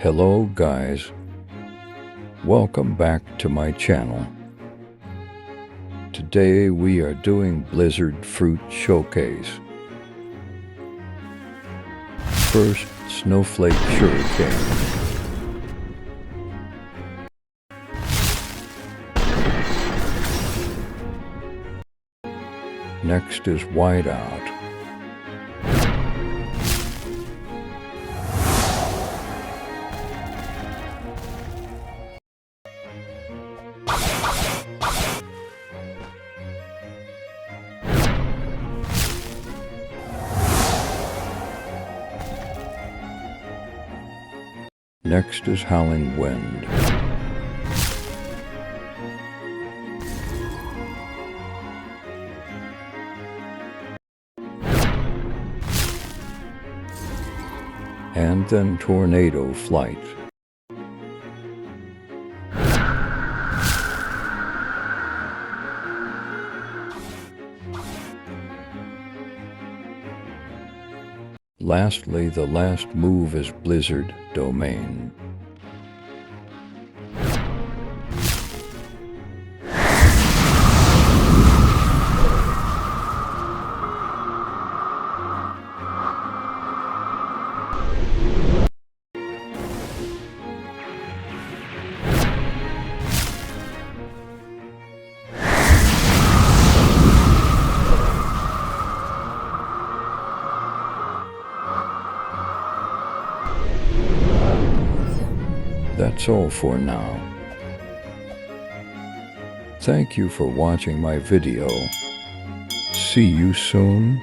Hello guys, welcome back to my channel. Today we are doing Blizzard Fruit Showcase. First, Snowflake Sugarcane. Next is Whiteout. Next is Howling Wind. And then Tornado Flight. Lastly, the last move is Blizzard Domain. That's all for now. Thank you for watching my video. See you soon.